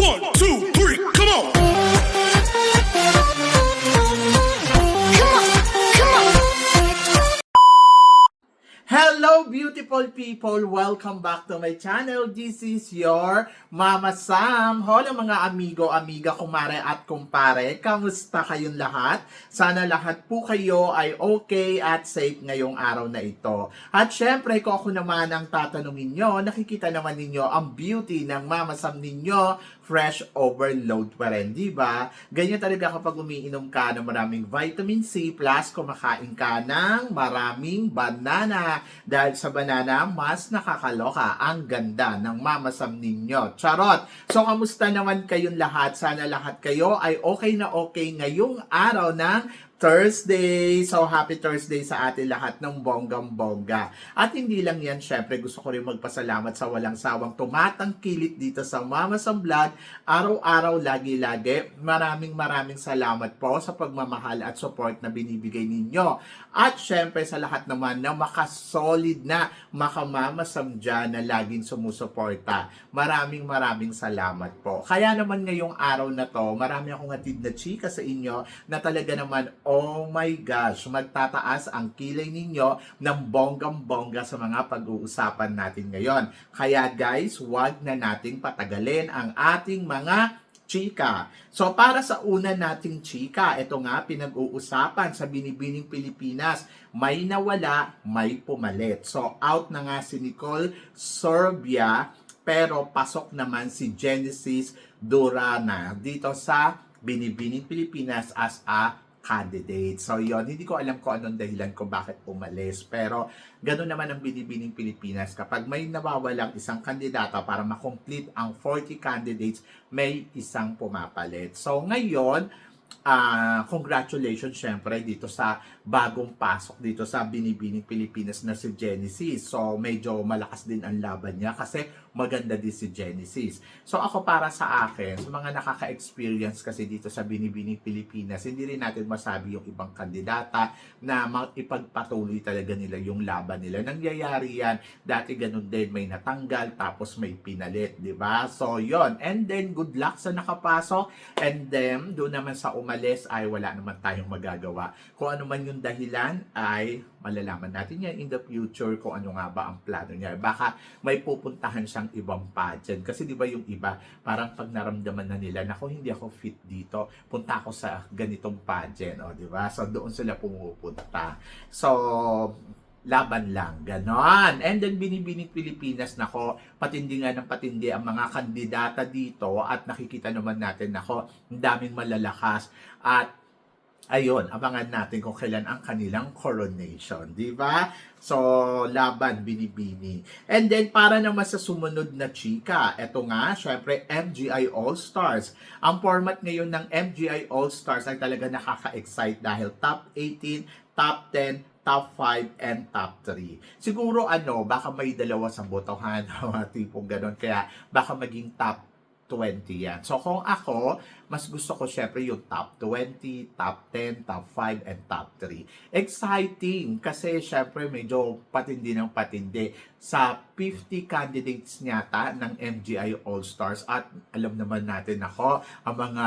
1, 2, 3, come on! Hello beautiful people! Welcome back to my channel. This is your Mama Sam. Hola mga amigo, amiga, kumare at kumpare. Kamusta kayong lahat? Sana lahat po kayo ay okay at safe ngayong araw na ito. At syempre, kung ako naman ang tatanungin nyo, nakikita naman ninyo ang beauty ng Mama Sam ninyo. Fresh overload pa rin, di ba? Ganyan talaga kapag umiinom ka ng maraming vitamin C plus kumakain ka ng maraming banana. Dahil sa banana, mas nakakaloka ang ganda ng Mama Sam ninyo. Charot! So, kamusta naman kayong lahat? Sana lahat kayo ay okay na okay ngayong araw ng Thursday. So, happy Thursday sa atin lahat ng bonggang-bongga. At hindi lang yan, syempre gusto ko rin magpasalamat sa walang sawang tumatangkilik dito sa Mama Sam Vlog. Araw-araw, lagi-lagi. Maraming salamat po sa pagmamahal at support na binibigay ninyo. At syempre sa lahat naman na makasolid na makamama Sam dyan na laging sumusuporta. Maraming salamat po. Kaya naman ngayong araw na to, marami akong hatid na chika sa inyo na talaga naman, oh my gosh, magtataas ang kilay ninyo ng bonggang-bongga sa mga pag-uusapan natin ngayon. Kaya guys, wag na nating patagalin ang ating mga chika. So para sa una nating chika, ito nga pinag-uusapan sa Binibining Pilipinas, may nawala, may pumalit. So out na nga si Nicole Sorbia, pero pasok naman si Genesis Durana dito sa Binibining Pilipinas as a candidate. So yon, hindi ko alam kung anong dahilan kung bakit umalis. Pero gano'n naman ang Binibining Pilipinas. Kapag may nawawalang isang kandidata para makomplete ang 40 candidates, may isang pumapalit. So ngayon, congratulations syempre dito sa bagong pasok dito sa Binibining Pilipinas na si Genesis. So medyo malakas din ang laban niya kasi maganda din si Genesis. So ako para sa akin, sa mga nakaka-experience kasi dito sa Binibining Pilipinas, hindi rin natin masabi yung ibang kandidata na ipagpatuloy talaga nila yung laban nila. Nangyayari yan, dati ganun din, may natanggal tapos may pinalit, di ba? So yon, and then good luck sa nakapasok, and then doon naman sa umalis ay wala naman tayong magagawa. Kung ano man yung dahilan ay malalaman natin yan in the future kung ano nga ba ang plano niya. Baka may pupuntahan siyang ibang pageant. Kasi di ba yung iba, parang pag naramdaman na nila, naku, hindi ako fit dito, punta ako sa ganitong pageant. O, di ba? So, doon sila pumupunta. So, laban lang, ganon. And then Binibining Pilipinas, nako, patindi nga ng patindi ang mga kandidata dito at nakikita naman natin, nako, ang daming malalakas at ayun, abangan natin kung kailan ang kanilang coronation, di ba? So, laban, binibini. And then, para naman sa sumunod na chika, eto nga, syempre, MGI All-Stars. Ang format ngayon ng MGI All-Stars ay talaga nakaka-excite dahil top 18, top 10, top 5, and top 3. Siguro, baka may dalawa sa botohan, tipong ganon, kaya baka maging top 20 yan. So, kung ako, mas gusto ko syempre yung top 20, top 10, top 5, and top 3. Exciting kasi syempre medyo patindi ng patindi sa 50 candidates nyata ng MGI All-Stars at alam naman natin ako, ang mga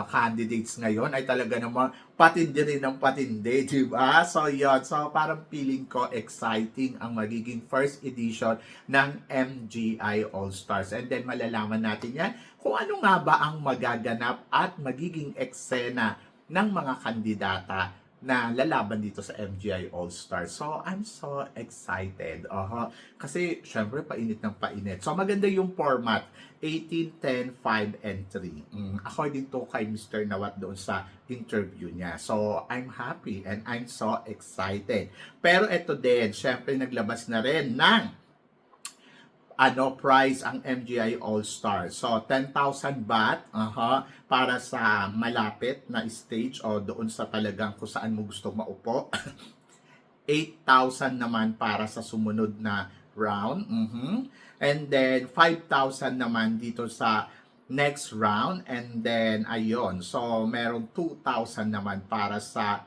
candidates ngayon ay talaga naman patindi rin ng patindi, di ba? So, yun. So, parang feeling ko exciting ang magiging first edition ng MGI All-Stars. And then, malalaman natin yan kung ano nga ba ang magaganap at magiging eksena ng mga kandidata na lalaban dito sa MGI All-Stars. So, I'm so excited. Kasi, syempre, painit ng painit. So, maganda yung format. 18, 10, 5, and 3. According to kay Mr. Nawat doon sa interview niya. So, I'm happy and I'm so excited. Pero ito din, syempre, naglabas na rin ng prize ang MGI All-Stars. So, 10,000 baht para sa malapit na stage o doon sa talagang kung saan mo gusto maupo. 8,000 naman para sa sumunod na round. And then, 5,000 naman dito sa next round. And then, ayun. So, meron 2,000 naman para sa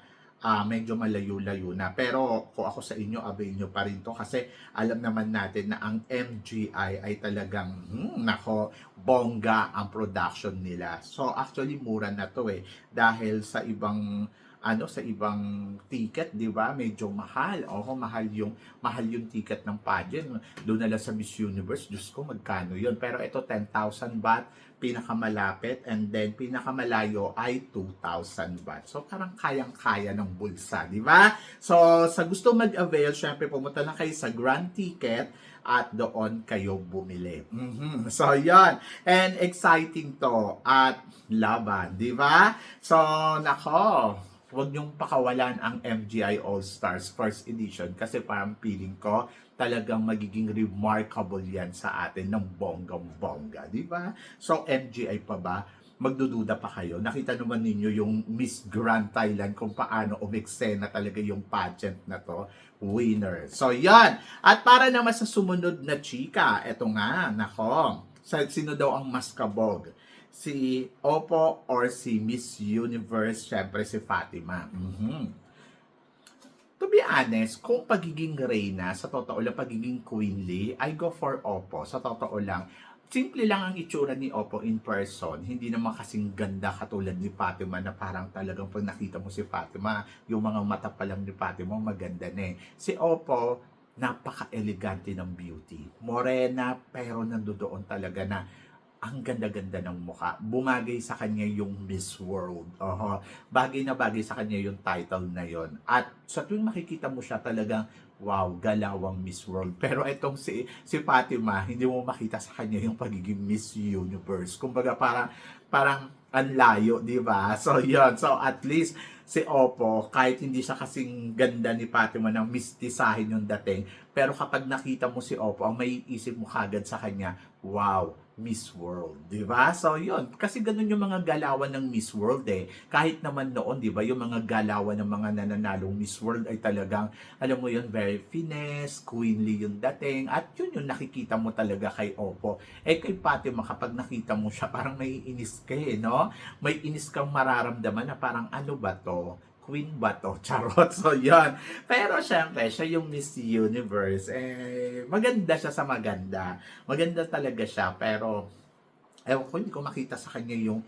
medyo malayo-layo na. Pero kung ako sa inyo, avail nyo pa rin to kasi alam naman natin na ang MGI ay talagang, nako, bongga ang production nila. So actually, mura na to dahil sa ibang sa ibang ticket, 'di ba? Medyo mahal. Oo, mahal yung ticket ng pageant. Doon na lang sa Miss Universe, Diyos ko, magkano 'yon? Pero ito 10,000 baht pinakamalapit, and then pinakamalayo ay 2,000 baht. So parang kayang-kaya ng bulsa, 'di ba? So sa gusto mag-avail, syempre pumunta na kayo sa Grand Ticket at doon kayo bumili. So, yan. And exciting to at laban, di ba? So, nako, huwag niyong pakawalan ang MGI All-Stars First Edition kasi parang feeling ko talagang magiging remarkable yan sa atin ng bonggang-bongga, di ba? So, MGI pa ba? Magdududa pa kayo. Nakita naman ninyo yung Miss Grand Thailand kung paano umeksena talaga yung pageant na to. Winner. So, yan. At para naman sa sumunod na chika, eto nga, nako, sino daw ang mas kabog? Si Oppo or si Miss Universe? Syempre si Fatima. To be honest, kung pagiging reyna, sa totoo lang, pagiging queenly, I go for Oppo. Sa totoo lang, simple lang ang itsura ni Oppo in person. Hindi naman kasing ganda katulad ni Fatima na parang talagang pag nakita mo si Fatima, yung mga mata pa lang ni Fatima, maganda na Si Oppo, napaka-elegante ng beauty. Morena, pero nandoon talaga na ang ganda-ganda ng mukha. Bumagay sa kanya yung Miss World. Bagay na bagay sa kanya yung title na yon. At sa tuwing makikita mo siya talagang, wow, galawang Miss World. Pero itong si Fatima, hindi mo makita sa kanya yung pagiging Miss Universe. Kumbaga parang ang layo, di ba? So, yon. So, at least, si Oppo, kahit hindi siya kasing ganda ni Fatima ng mistisahin yung dating, pero kapag nakita mo si Oppo, ang may isip mo kagad sa kanya, wow, Miss World, di ba? So, yun. Kasi ganun yung mga galawan ng Miss World Kahit naman noon, di ba, yung mga galawan ng mga nananalong Miss World ay talagang, alam mo yun, very finesse, queenly yung dating, at yun yung nakikita mo talaga kay Oppo. Kay Fatima, kapag nakita mo siya, parang may inis ka no? May inis kang mararamdaman na parang, ano ba to? Queen ba to? Charot. So, yan. Pero, syempre, siya yung Miss Universe. Maganda siya sa maganda. Maganda talaga siya. Pero, ewan ko, hindi ko makita sa kanya yung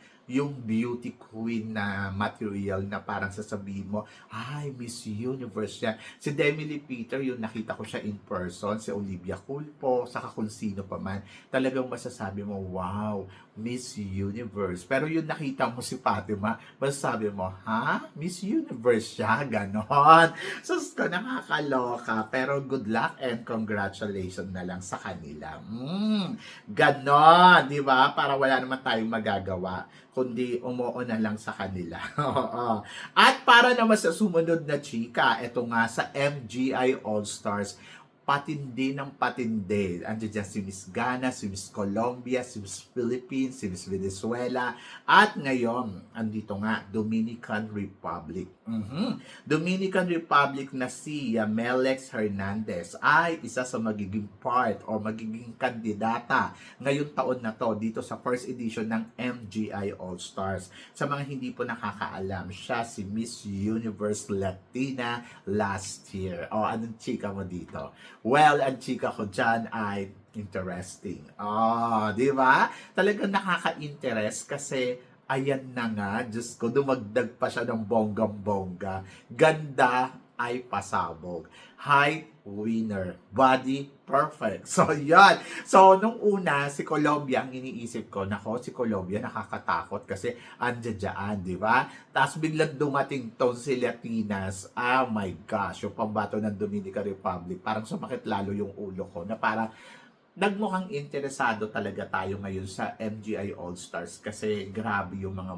beauty queen na material na parang sasabihin mo, ay, Miss Universe siya. Si Demi Lee Peter, yung nakita ko siya in person, si Olivia Culpo, saka kung sino pa man, talagang masasabi mo, wow, Miss Universe. Pero yung nakita mo si Fatima, masasabi mo, ha? Miss Universe siya? Ganon. Sus ko, nakakaloka. Pero good luck and congratulations na lang sa kanila. Ganon, di ba? Para wala naman tayong magagawa kundi umuo na lang sa kanila. At para naman sa sumunod na chika, ito nga sa MGI All-Stars, patindi ng patindi. Andiyan dyan si Miss Ghana, si Miss Colombia, si Miss Philippines, si Miss Venezuela, at ngayon, andito nga, Dominican Republic. Dominican Republic na si Yamelex Hernandez ay isa sa magiging part o magiging kandidata ngayong taon na to dito sa first edition ng MGI All-Stars. Sa mga hindi po nakakaalam, siya si Miss Universe Latina last year. Anong chika mo dito? Well, ang chika ko dyan ay interesting. Di ba? Talagang nakaka-interest kasi ayan na nga, Diyos ko, dumagdag pa siya ng bonggang-bongga. Ganda ay pasabog. Height, winner. Body, perfect. So, yan. So, nung una, si Colombia, ang iniisip ko, nako, si Colombia nakakatakot kasi andyan, di ba? Tapos biglang dumating tong si Latinas. Oh my gosh, yung pambato ng Dominican Republic. Parang sumakit lalo yung ulo ko na parang nagmukhang interesado talaga tayo ngayon sa MGI All-Stars kasi grabe yung mga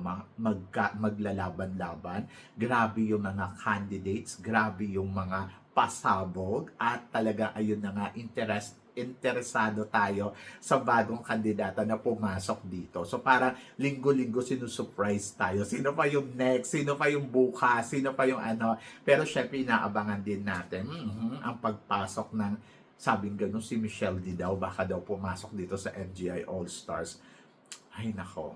maglalaban-laban, grabe yung mga candidates, grabe yung mga pasabog, at talaga ayun na nga, interesado tayo sa bagong kandidata na pumasok dito. So parang linggo-linggo sinusurprise tayo. Sino pa yung next? Sino pa yung bukas? Sino pa yung ano? Pero syempre inaabangan din natin ang pagpasok ng, sabing ganun, si Michelle D daw, baka daw pumasok dito sa MGI All-Stars. Ay nako,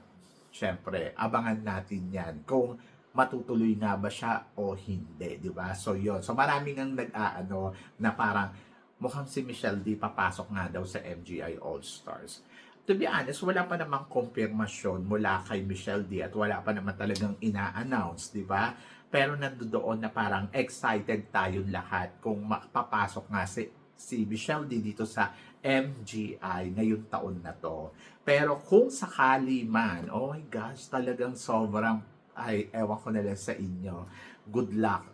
syempre, abangan natin yan. Kung matutuloy nga ba siya o hindi, di ba? So yun. So maraming ang nag-aano na parang mukhang si Michelle D papasok nga daw sa MGI All-Stars. To be honest, wala pa namang kumpirmasyon mula kay Michelle D at wala pa naman talagang ina-announce, di ba? Pero nandoon na parang excited tayong lahat kung makapapasok nga si Michelle D dito sa MGI ngayong taon na to. Pero kung sakali man, oh my gosh, talagang sobrang, ay, ewan ko na lang sa inyo. Good luck.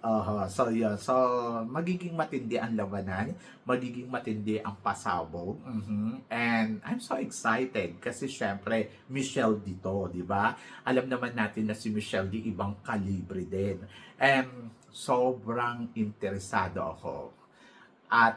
So, yun. So, magiging matindi ang labanan. Magiging matindi ang pasabog. And I'm so excited kasi syempre, Michelle dito, di ba? Alam naman natin na si Michelle di ibang kalibre din. And sobrang interesado ako. At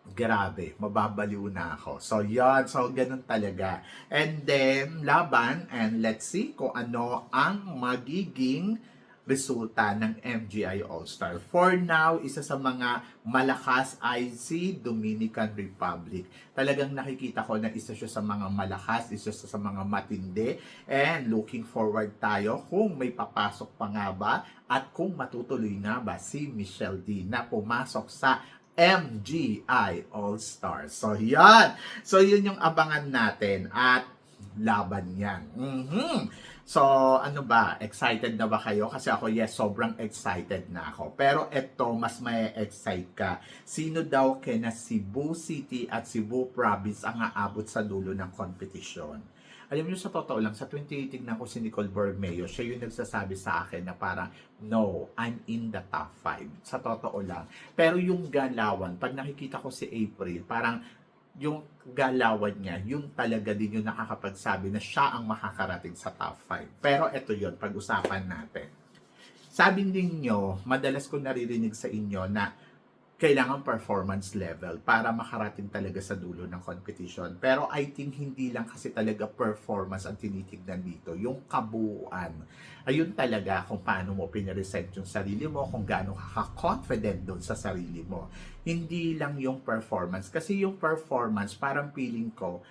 grabe, mababaliw na ako. So, yan. So, ganun talaga. And then, laban. And let's see kung ano ang magiging resulta ng MGI All-Star. For now, isa sa mga malakas ay si Dominican Republic. Talagang nakikita ko na isa siya sa mga malakas, isa siya sa mga matindi. And looking forward tayo kung may papasok pa nga ba at kung matutuloy nga ba si Michelle D na pumasok sa MGI All-Stars. So, yan. So, yun yung abangan natin at laban yan. So, ano ba? Excited na ba kayo? Kasi ako, yes, sobrang excited na ako. Pero ito, mas may excite ka. Sino daw kina Cebu City at Cebu Province ang aabot sa dulo ng competition? Alam niyo, sa totoo lang, sa 2018 tignan ko si Nicole Borromeo, siya yung nagsasabi sa akin na parang, no, I'm in the top 5. Sa totoo lang. Pero yung galawan, pag nakikita ko si April, parang yung galawan niya, yung talaga din yung nakakapagsabi na siya ang makakarating sa top 5. Pero ito yon, pag-usapan natin. Sabi ninyo, madalas ko naririnig sa inyo na kailangan performance level para makarating talaga sa dulo ng competition. Pero I think hindi lang kasi talaga performance ang tinitignan dito. Yung kabuuan. Ayun talaga kung paano mo piniresent yung sarili mo, kung gaano ka-confident doon sa sarili mo. Hindi lang yung performance. Kasi yung performance, parang feeling ko,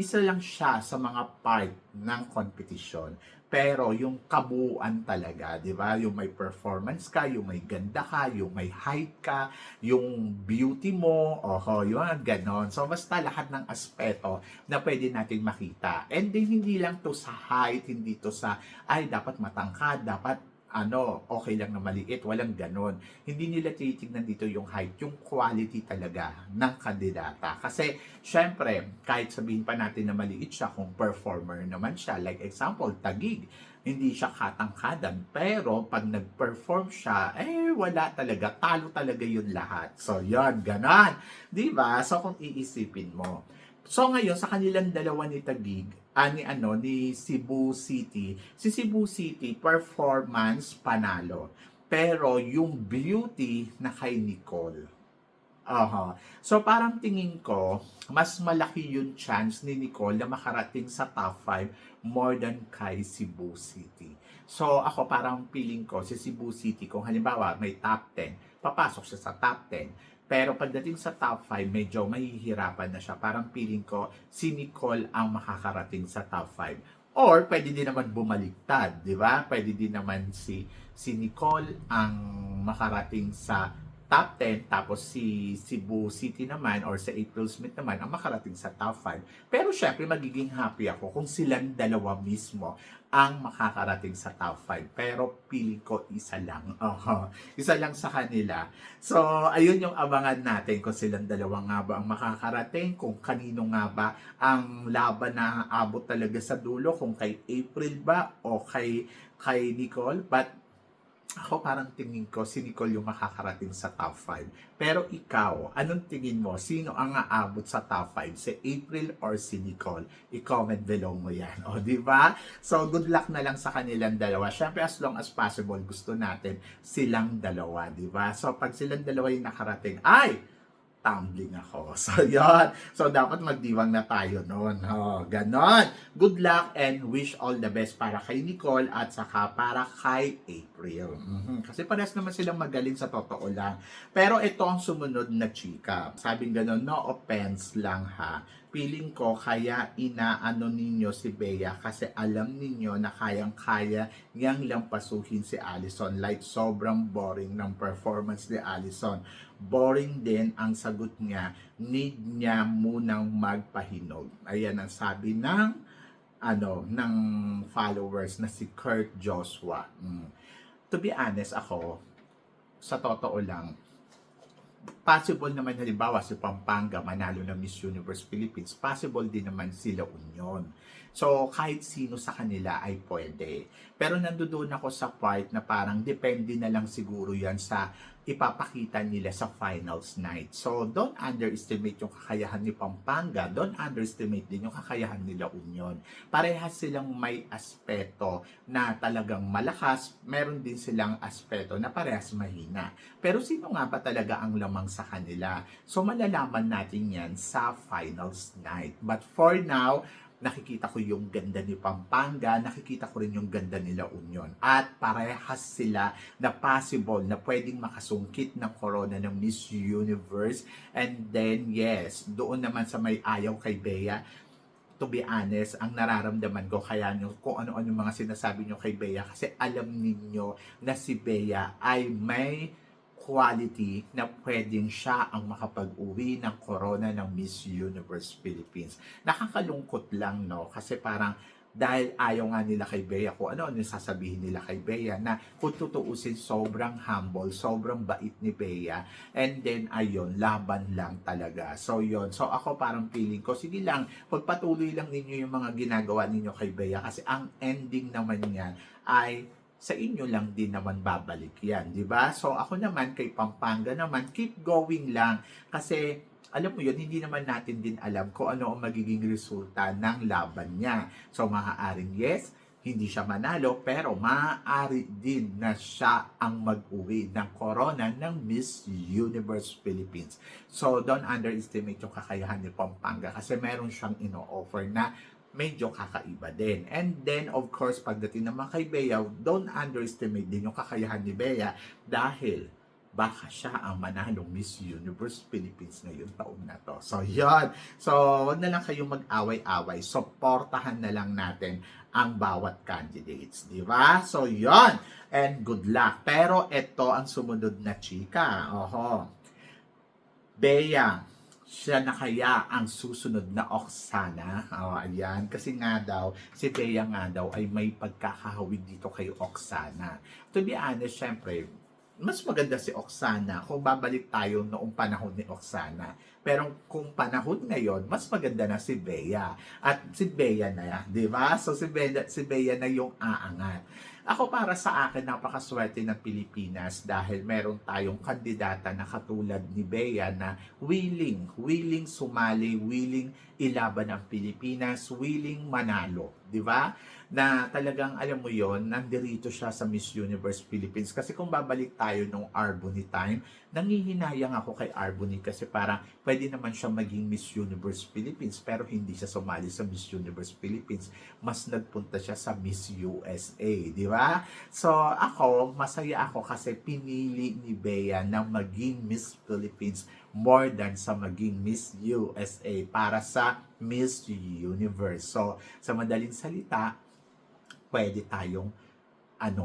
isa lang siya sa mga part ng competition. Pero yung kabuuan talaga, di ba? Yung may performance ka, yung may ganda ka, yung may height ka, yung beauty mo, yung ganon. So, basta lahat ng aspeto na pwede natin makita. And then, hindi lang to sa height, hindi to sa, ay, dapat matangkad, dapat okay lang na maliit, walang ganon. Hindi nila titignan dito yung height, yung quality talaga ng kandidata. Kasi, syempre, kahit sabihin pa natin na maliit siya, kung performer naman siya, like example, Taguig, hindi siya katangkadan, pero pag nag-perform siya, wala talaga, talo talaga yun lahat. So, yun, ganon. Diba? So, kung iisipin mo. So, ngayon, sa kanilang dalawa ni Taguig, ni Cebu City. Si Cebu City, performance, panalo. Pero yung beauty na kay Nicole. So parang tingin ko, mas malaki yung chance ni Nicole na makarating sa top 5 more than kay Cebu City. So ako parang feeling ko, si Cebu City, kung halimbawa may top 10, papasok siya sa top 10. Pero pagdating sa top 5, medyo mahihirapan na siya. Parang feeling ko, si Nicole ang makakarating sa top 5. Or, pwede din naman bumaliktad, di ba? Pwede din naman si Nicole ang makarating sa top 10, tapos si Cebu City naman or sa April Smith naman ang makarating sa top 5. Pero syempre magiging happy ako kung silang dalawa mismo ang makakarating sa top 5. Pero piling ko isa lang. Isa lang sa kanila. So, ayun yung abangan natin kung silang dalawa nga ba ang makakarating, kung kanino nga ba ang laban na aabot talaga sa dulo, kung kay April ba o kay Nicole. But ako parang tingin ko si Nicole yung makakarating sa top 5. Pero ikaw, anong tingin mo? Sino ang aabot sa top 5? Si April or si Nicole? I-comment below mo yan. O, di ba? So, good luck na lang sa kanilang dalawa. Syempre, as long as possible, gusto natin silang dalawa, di ba? So, pag silang dalawa yung nakarating, tumbling ako. So, yun. So, dapat magdiwang na tayo noon. Ganon. Good luck and wish all the best para kay Nicole at saka para kay April. Kasi parehas naman silang magaling sa totoo lang. Pero ito ang sumunod na chika. Sabing ganon, no offense lang ha. feeling ko kaya inaano ninyo si Bea kasi alam ninyo na kayang-kaya niyang lampasuhin si Allison. Like, sobrang boring ng performance ni Allison. Boring din ang sagot niya. Need niya munang magpahinog. Ayan ang sabi ng ng followers na si Kurt Joshua. To be honest ako, sa totoo lang, possible naman halimbawa si Pampanga manalo ng Miss Universe Philippines, possible din naman sila Union. So kahit sino sa kanila ay pwede. Pero nandoon ako sa part na parang depende na lang siguro yan sa ipapakita nila sa finals night. So don't underestimate yung kakayahan ni Pampanga, don't underestimate din yung kakayahan nila Union. Parehas silang may aspeto na talagang malakas, meron din silang aspeto na parehas mahina. Pero sino nga ba talaga ang lamang sa kanila? So malalaman natin yan sa finals night. But for now, nakikita ko yung ganda ni Pampanga, nakikita ko rin yung ganda nila Union. At parehas sila na possible na pwedeng makasungkit ng corona ng Miss Universe. And then, yes, doon naman sa may ayaw kay Bea, to be honest, ang nararamdaman ko kaya nyo kung ano-ano mga sinasabi nyo kay Bea kasi alam ninyo na si Bea ay may quality na pwedeng siya ang makapag-uwi ng corona ng Miss Universe Philippines. Nakakalungkot lang, no? Kasi parang dahil ayaw nga nila kay Bea, kung ano sasabihin nila kay Bea, na kung tutuusin, sobrang humble, sobrang bait ni Bea, and then ayun, laban lang talaga. So yun, so ako parang feeling ko, sige lang, pagpatuloy lang ninyo yung mga ginagawa ninyo kay Bea, kasi ang ending naman niyan ay sa inyo lang din naman babalik yan, di ba? So ako naman, kay Pampanga naman, keep going lang, kasi alam mo yun, hindi naman natin din alam kung ano ang magiging resulta ng laban niya. So maaaring yes, hindi siya manalo, pero maaari din na siya ang mag-uwi ng corona ng Miss Universe Philippines. So don't underestimate yung kakayahan ni Pampanga kasi meron siyang ino-offer na medyo kakaiba din. And then, of course, pagdating naman kay Bea, don't underestimate din yung kakayahan ni Bea dahil baka siya ang manalong Miss Universe Philippines ngayong taon na to. So, yun. So, wag na lang kayong mag-away-away. Supportahan na lang natin ang bawat candidates. Di ba? So, yun. And good luck. Pero, ito ang sumunod na chika. Oho. Bea, siya na kaya ang susunod na Oksana? Ayan. Kasi nga daw, si Bea nga daw ay may pagkakahawig dito kay Oksana. To be honest, syempre, mas maganda si Oksana kung babalik tayo noong panahon ni Oksana. Pero kung panahon ngayon, mas maganda na si Bea. At si Bea na, di ba? So si Bea na yung aangat. Ako para sa akin, napakaswerte ng Pilipinas dahil meron tayong kandidata na katulad ni Bea na willing sumali, willing ilaban ang Pilipinas, willing manalo, di ba? Na talagang alam mo yon, nandirito siya sa Miss Universe Philippines. Kasi kung babalik tayo nung Arbony time, nangihinayang ako kay Arbony kasi parang pwede naman siya maging Miss Universe Philippines pero hindi siya sumali sa Miss Universe Philippines. Mas nagpunta siya sa Miss USA, di ba? So ako, masaya ako kasi pinili ni Bea na maging Miss Philippines more than sa maging Miss USA para sa Miss Universe. So sa madaling salita, pwede tayong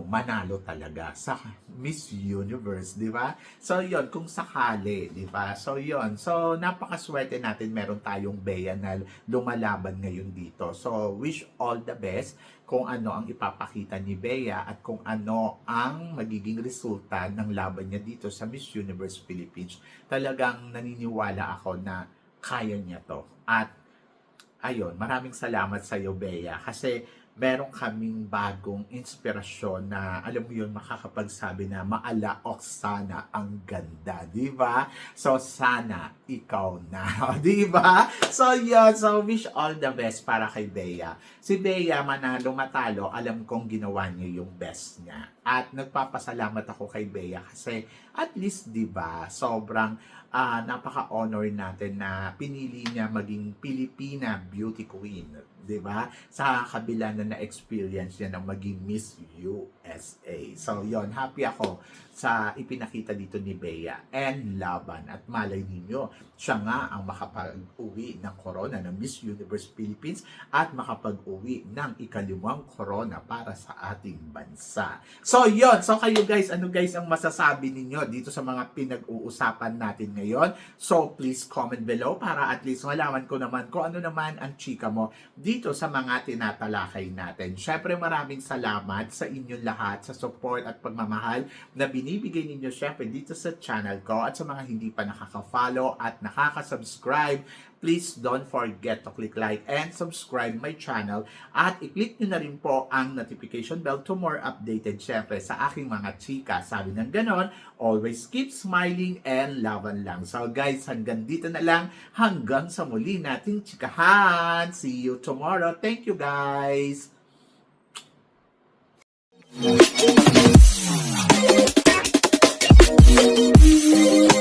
manalo talaga sa Miss Universe, di ba? So, yon kung sakali, di ba? So, yon so, napakaswerte natin meron tayong Bea na lumalaban ngayon dito. So, wish all the best kung ano ang ipapakita ni Bea at kung ano ang magiging resulta ng laban niya dito sa Miss Universe Philippines. Talagang naniniwala ako na kaya niya to. At, ayun, maraming salamat sa iyo, Bea, kasi meron kaming bagong inspirasyon na, alam mo yun, makakapagsabi na maala Oksana ang ganda, di ba? So, sana ikaw na, di ba? So, yun. So, wish all the best para kay Bea. Si Bea, manalo matalo, alam kong ginawa niya yung best niya. At nagpapasalamat ako kay Bea kasi at least, di ba, sobrang napaka-honor natin na pinili niya maging Pilipina Beauty Queen. di ba? Sa kabila na na-experience niya ng maging Miss USA. So, yon, happy ako sa ipinakita dito ni Bea and laban. At malay ninyo, siya nga ang makapag-uwi ng corona ng Miss Universe Philippines at makapag-uwi ng ikalimang corona para sa ating bansa. So, yon. So, kayo guys, ano guys ang masasabi ninyo dito sa mga pinag-uusapan natin ngayon? So, please comment below para at least malaman ko naman kung ano naman ang chika mo dito sa mga tinatalakay natin. Syempre, maraming salamat sa inyong lahat sa support at pagmamahal na binibigay ninyo syempre dito sa channel ko at sa mga hindi pa nakaka-follow at nakaka-subscribe. Please don't forget to click like and subscribe my channel at i-click nyo na rin po ang notification bell to more updated syempre sa aking mga chika. Sabi ng ganon, always keep smiling and laban lang. So guys, hanggang dito na lang. Hanggang sa muli nating chikahan. See you tomorrow. Thank you guys. Thank you.